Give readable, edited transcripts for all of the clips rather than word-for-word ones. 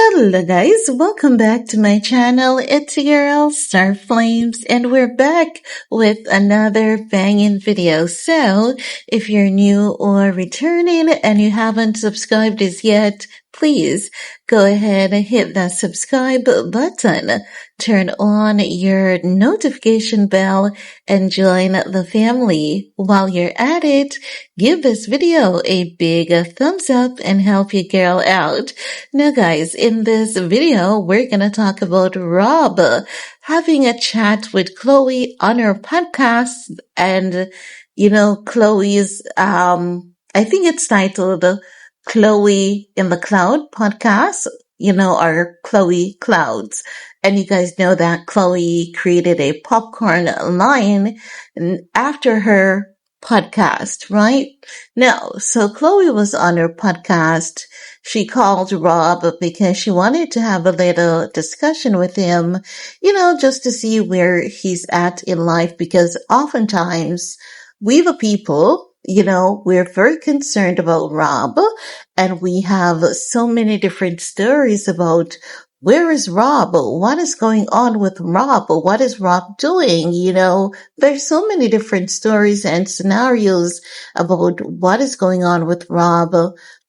Hello guys, welcome back to my channel. It's your girl Star Flames and we're back with another banging video. So if you're new or returning and you haven't subscribed as yet, please go ahead and hit that subscribe button. Turn on your notification bell and join the family. While you're at it, give this video a big thumbs up and help your girl out. Now guys, in this video, we're going to talk about Rob having a chat with Khloe on her podcast. And, Khloe's, I think it's titled Khloe in the Cloud podcast, or Khloe Clouds. And you guys know that Khloe created a popcorn line after her podcast, right? No. So Khloe was on her podcast. She called Rob because she wanted to have a little discussion with him, just to see where he's at in life, because oftentimes we the people, we're very concerned about Rob, and we have so many different stories about where is Rob? What is going on with Rob? What is Rob doing? There's so many different stories and scenarios about what is going on with Rob.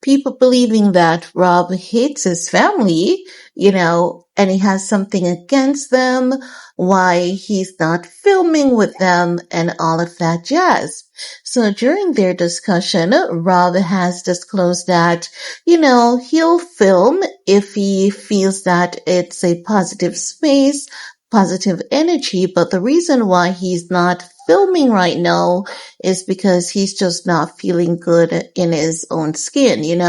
People believing that Rob hates his family, and he has something against them, why he's not filming with them, and all of that jazz. So during their discussion, Rob has disclosed that, he'll film if he feels that it's a positive space, positive energy, but the reason why he's not filming right now is because he's just not feeling good in his own skin. He's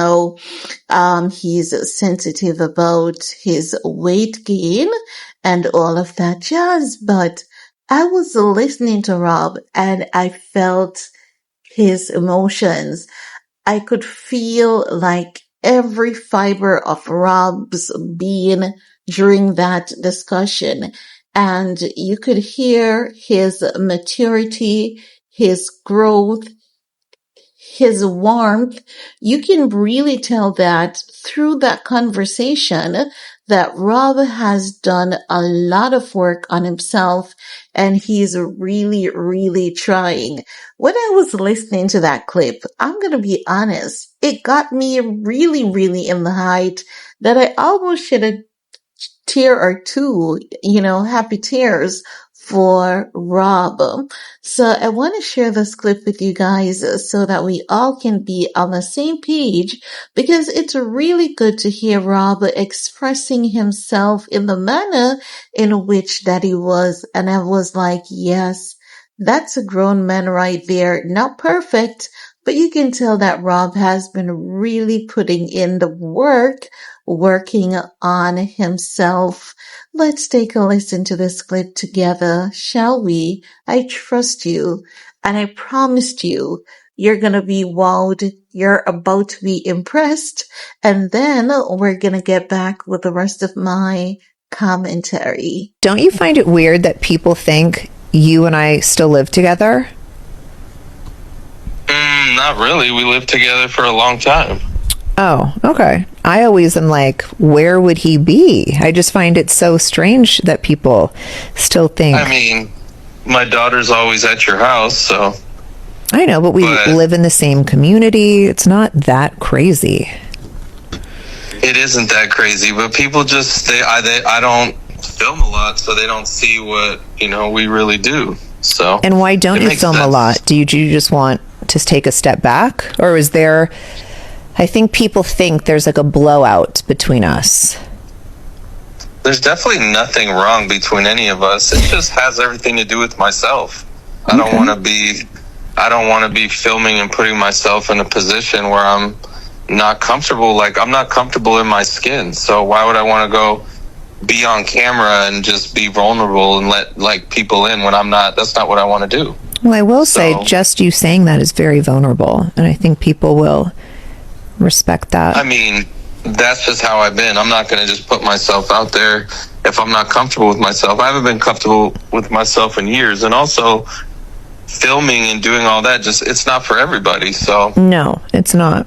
sensitive about his weight gain and all of that jazz. But I was listening to Rob and I felt his emotions. I could feel like every fiber of Rob's being during that discussion. And you could hear his maturity, his growth, his warmth. You can really tell that through that conversation that Rob has done a lot of work on himself and he's really, really trying. When I was listening to that clip, I'm going to be honest, it got me really, really in the height that I almost shed a tear or two, happy tears for Rob. So I want to share this clip with you guys so that we all can be on the same page, because it's really good to hear Rob expressing himself in the manner in which that he was. And I was like, yes, that's a grown man right there. Not perfect, but you can tell that Rob has been really putting in the work, working on himself. Let's take a listen to this clip together, shall we? I trust you, and I promised you, you're gonna be wowed, you're about to be impressed, and then we're gonna get back with the rest of my commentary. Don't you find it weird that people think you and I still live together? Not really. We lived together for a long time. Oh, okay. I always am like, where would he be? I just find it so strange that people still think. I mean, my daughter's always at your house, so. I know, but we live in the same community. It's not that crazy. It isn't that crazy, but people just, I don't film a lot, so they don't see what, we really do. So. And why don't you film a lot? Do you just want to take a step back? Or is there... I think people think there's like a blowout between us. There's definitely nothing wrong between any of us. It just has everything to do with myself. I don't want to be filming and putting myself in a position where I'm not comfortable. Like, I'm not comfortable in my skin. So why would I want to go be on camera and just be vulnerable and let people in when I'm not? That's not what I want to do. Well, I will say just you saying that is very vulnerable. And I think people will respect that. I mean, that's just how I've been. I'm not going to just put myself out there if I'm not comfortable with myself. I haven't been comfortable with myself in years. And also, filming and doing all that, it's not for everybody. So no, it's not.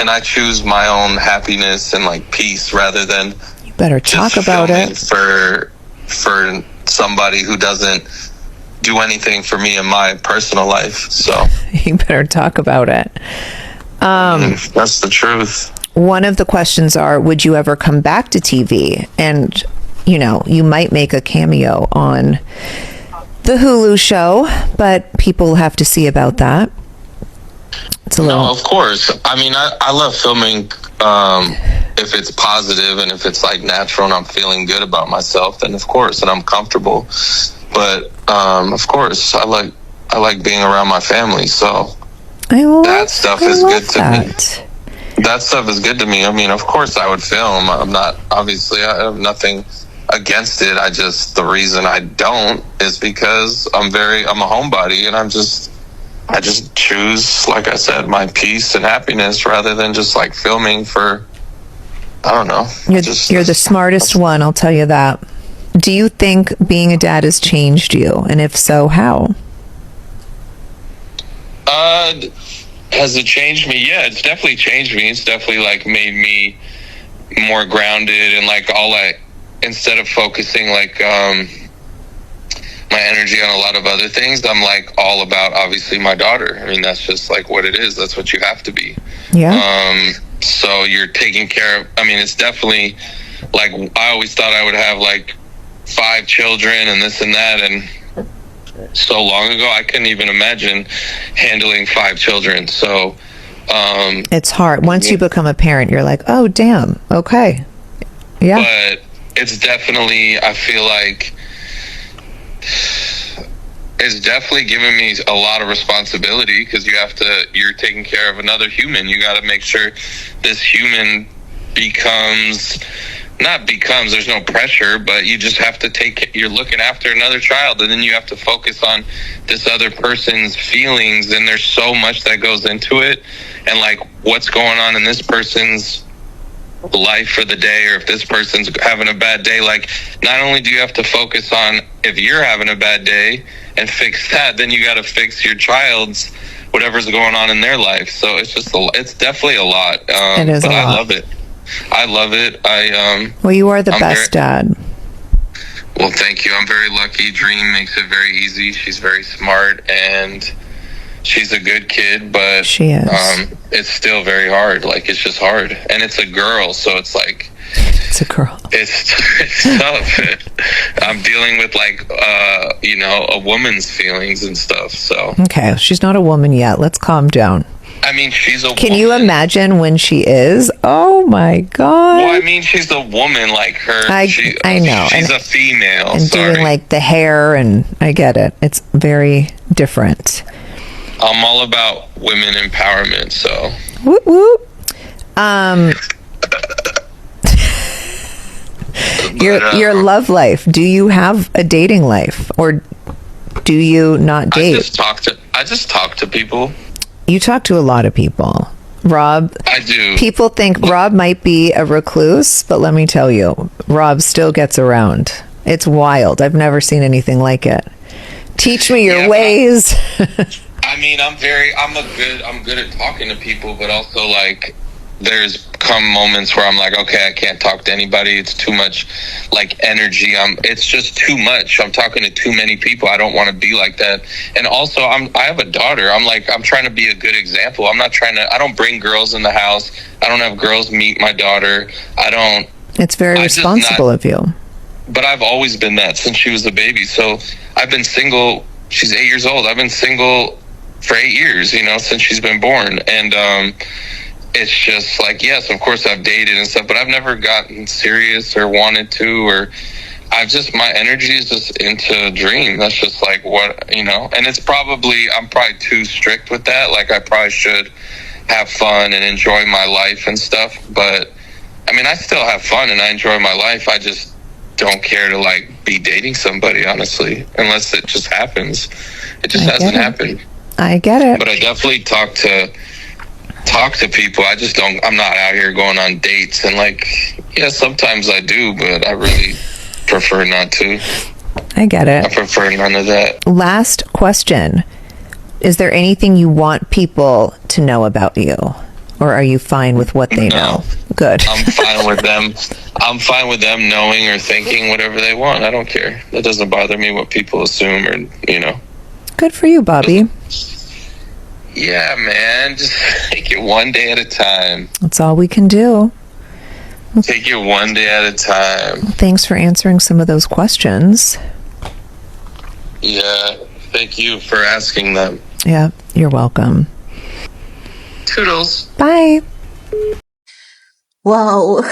and I choose my own happiness and like peace rather than you better talk about it for somebody who doesn't do anything for me in my personal life. So you better talk about it. That's the truth. One of the questions are, would you ever come back to TV? And, you know, you might make a cameo on the Hulu show, but people have to see about that. It's a little... No, of course. I mean, I love filming if it's positive and if it's like natural and I'm feeling good about myself, then of course, and I'm comfortable. But of course, I like being around my family, so that stuff is good to me. That stuff is good to me. I mean, of course I would film. I'm not, obviously, I have nothing against it. The reason I don't is because I'm a homebody, and I just choose, like I said, my peace and happiness rather than just like filming for, I don't know. You're the smartest one, I'll tell you that. Do you think being a dad has changed you? And if so, how? Has it changed me? Yeah, it's definitely changed me. It's definitely like made me more grounded and like instead of focusing like my energy on a lot of other things, I'm like all about obviously my daughter. I mean, that's just like what it is. That's what you have to be. Yeah. So you're taking care of, I mean, it's definitely like, I always thought I would have like 5 children and this and that, and so long ago I couldn't even imagine handling 5 children. So it's hard once you become a parent. You're like, oh damn, okay, yeah. But it's definitely, I feel like it's definitely given me a lot of responsibility, because you're taking care of another human. You got to make sure this human there's no pressure, but you just have to you're looking after another child, and then you have to focus on this other person's feelings, and there's so much that goes into it, and like what's going on in this person's life for the day, or if this person's having a bad day. Like, not only do you have to focus on if you're having a bad day and fix that, then you got to fix your child's whatever's going on in their life. So it's definitely a lot. It is but a lot. I love it. Well, you are the best dad. Well, thank you. I'm very lucky. Dream makes it very easy. She's very smart, and she's a good kid, but she is. It's still very hard. Like, it's just hard, and it's a girl, so it's like it's a girl. It's tough. I'm dealing with like a woman's feelings and stuff. So okay, she's not a woman yet. Let's calm down. I mean, she's a Can woman. you imagine when she is? Oh my God. Well, I mean, she's a woman like her. I know. She's a female. And doing like the hair, and I get it. It's very different. I'm all about women empowerment, so. Whoop, whoop. Your love life. Do you have a dating life, or do you not date? I just talk to people. You talk to a lot of people, Rob. I do. People think Rob might be a recluse, but let me tell you, Rob still gets around. It's wild. I've never seen anything like it. Teach me your ways. I mean, I'm good at talking to people, but also like there's come moments where I'm like, okay, I can't talk to anybody. It's too much like energy. It's just too much. I'm talking to too many people. I don't want to be like that. And also I have a daughter. I'm trying to be a good example. I don't bring girls in the house. I don't have girls meet my daughter. It's very responsible of you. But I've always been that since she was a baby. So I've been single. She's 8 years old. I've been single for 8 years, since she's been born. And, it's just like, yes, of course I've dated and stuff, but I've never gotten serious or wanted to, or my energy is just into Dream. That's just like what, and I'm probably too strict with that. Like, I probably should have fun and enjoy my life and stuff. But I mean, I still have fun and I enjoy my life. I just don't care to like be dating somebody, honestly, unless it just happens. It just hasn't happened. I get it. But I definitely talk to people. I'm not out here going on dates, and like, yeah, sometimes I do, but I really prefer not to. I get it. I prefer none of that. Last question. Is there anything you want people to know about you? Or are you fine with what they know? Good. I'm fine with them. I'm fine with them knowing or thinking whatever they want. I don't care. It doesn't bother me what people assume or, Good for you, Bobby. Yeah, man. Just take it one day at a time. That's all we can do. Take it one day at a time. Thanks for answering some of those questions. Yeah, thank you for asking them. Yeah, you're welcome. Toodles. Bye. Well,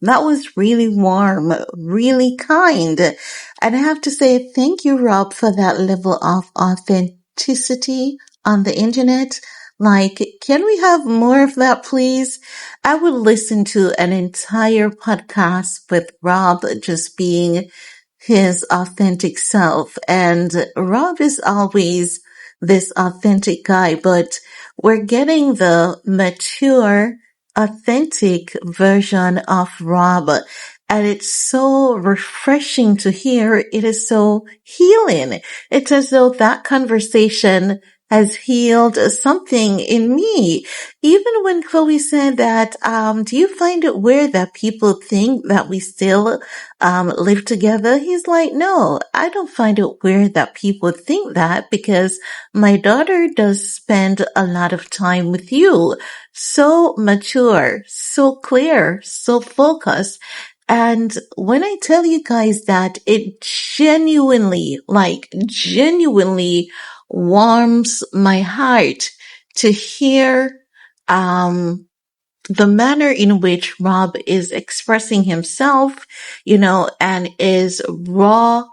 that was really warm, really kind. And I have to say thank you, Rob, for that level of authenticity on the internet. Like, can we have more of that, please? I would listen to an entire podcast with Rob just being his authentic self. And Rob is always this authentic guy, but we're getting the mature, authentic version of Rob. And it's so refreshing to hear. It is so healing. It's as though that conversation has healed something in me. Even when Khloe said that, do you find it weird that people think that we still live together? He's like, no, I don't find it weird that people think that because my daughter does spend a lot of time with you. So mature, so clear, so focused. And when I tell you guys that it genuinely, warms my heart to hear, the manner in which Rob is expressing himself, and is raw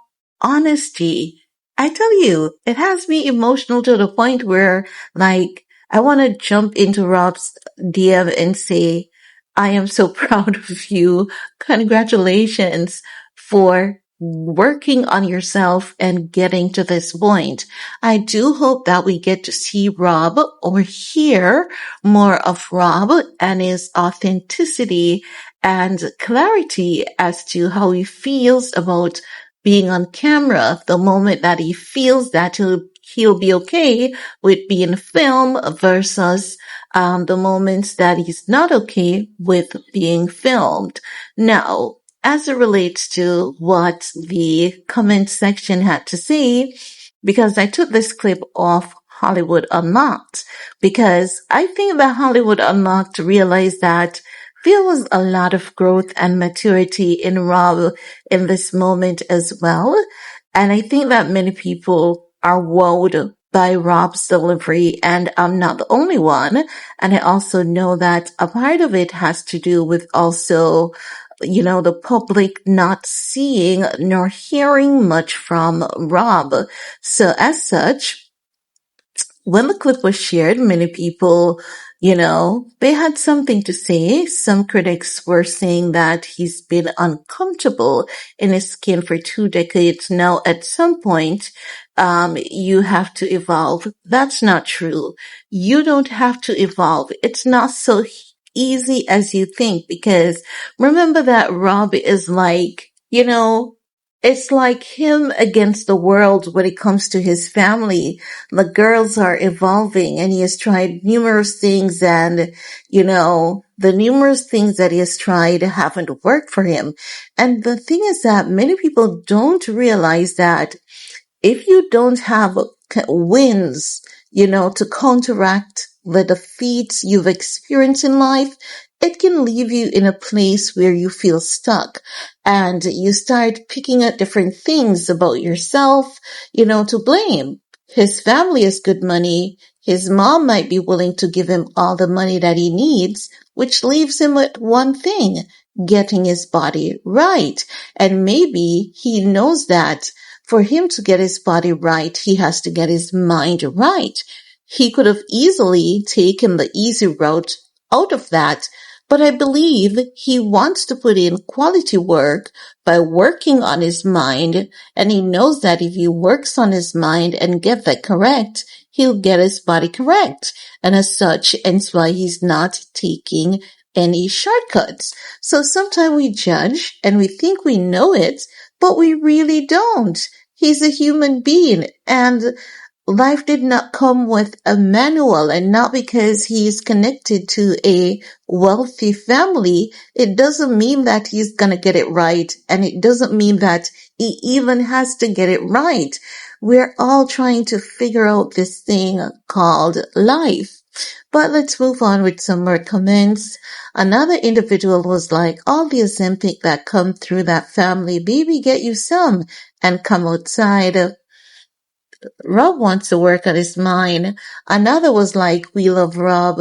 honesty. I tell you, it has me emotional to the point where, I want to jump into Rob's DM and say, I am so proud of you. Congratulations for working on yourself and getting to this point. I do hope that we get to see Rob or hear more of Rob and his authenticity and clarity as to how he feels about being on camera, the moment that he feels that he'll be okay with being filmed versus the moments that he's not okay with being filmed. Now, as it relates to what the comment section had to say, because I took this clip off Hollywood Unlocked, because I think that Hollywood Unlocked realized that there was a lot of growth and maturity in Rob in this moment as well. And I think that many people are wowed by Rob's delivery, and I'm not the only one. And I also know that a part of it has to do with also, the public not seeing nor hearing much from Rob. So as such, when the clip was shared, many people, they had something to say. Some critics were saying that he's been uncomfortable in his skin for 2 decades now. At some point, you have to evolve. That's not true. You don't have to evolve. It's not so easy as you think, because remember that Rob is like, it's like him against the world when it comes to his family. The girls are evolving and he has tried numerous things, and, the numerous things that he has tried haven't worked for him. And the thing is that many people don't realize that if you don't have wins, to counteract the defeats you've experienced in life, it can leave you in a place where you feel stuck and you start picking at different things about yourself, to blame. His family has good money. His mom might be willing to give him all the money that he needs, which leaves him with one thing, getting his body right. And maybe he knows that for him to get his body right, he has to get his mind right. He could have easily taken the easy route out of that, but I believe he wants to put in quality work by working on his mind, and he knows that if he works on his mind and get that correct, he'll get his body correct. And as such, hence why he's not taking any shortcuts. So sometimes we judge and we think we know it, but we really don't. He's a human being, and life did not come with a manual, and not because he's connected to a wealthy family, it doesn't mean that he's gonna get it right. And it doesn't mean that he even has to get it right. We're all trying to figure out this thing called life. But let's move on with some more comments. Another individual was like, all the Ozempic that come through that family, baby, get you some and come outside. Rob wants to work on his mind. Another was like, we love Rob.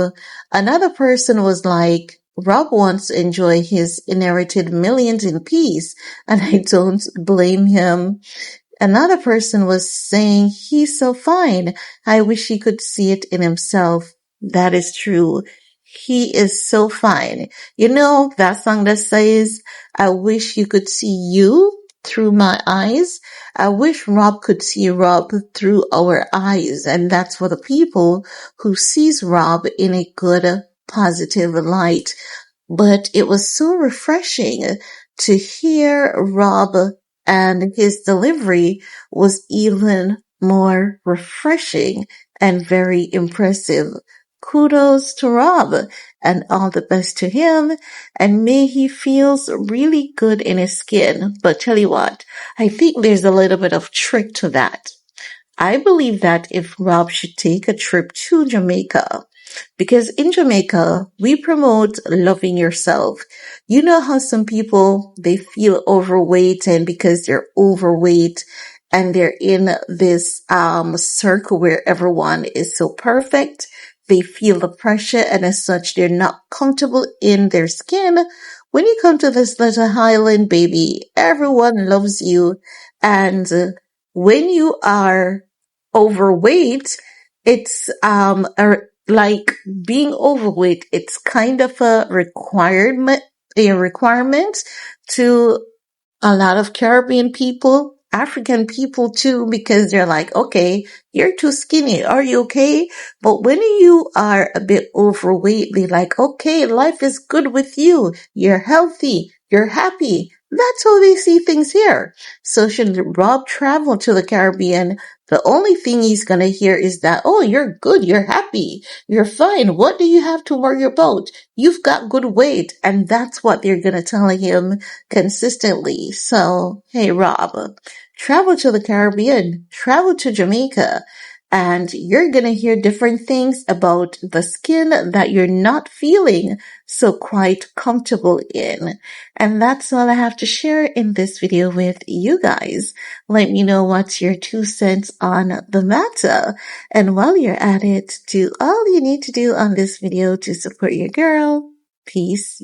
Another person was like, Rob wants to enjoy his inherited millions in peace, and I don't blame him. Another person was saying, he's so fine. I wish he could see it in himself. That is true. He is so fine. You know that song that says, I wish you could see you through my eyes. I wish Rob could see Rob through our eyes. And that's for the people who sees Rob in a good, positive light. But it was so refreshing to hear Rob, and his delivery was even more refreshing and very impressive. Kudos to Rob and all the best to him, and may he feels really good in his skin. But tell you what, I think there's a little bit of trick to that. I believe that if Rob should take a trip to Jamaica, because in Jamaica, we promote loving yourself. You know how some people, they feel overweight, and because they're overweight and they're in this circle where everyone is so perfect, they feel the pressure, and as such, they're not comfortable in their skin. When you come to this little island, baby, everyone loves you. And when you are overweight, it's like being overweight, it's kind of a requirement to a lot of Caribbean people, African people too, because they're like, okay, you're too skinny. Are you okay? But when you are a bit overweight, they're like, okay, life is good with you. You're healthy. You're happy. That's how they see things here. So should Rob travel to the Caribbean, the only thing he's going to hear is that, oh, you're good. You're happy. You're fine. What do you have to worry about? You've got good weight. And that's what they're going to tell him consistently. So, hey, Rob, travel to the Caribbean, travel to Jamaica, and you're going to hear different things about the skin that you're not feeling so quite comfortable in. And that's all I have to share in this video with you guys. Let me know what's your 2 cents on the matter. And while you're at it, do all you need to do on this video to support your girl. Peace.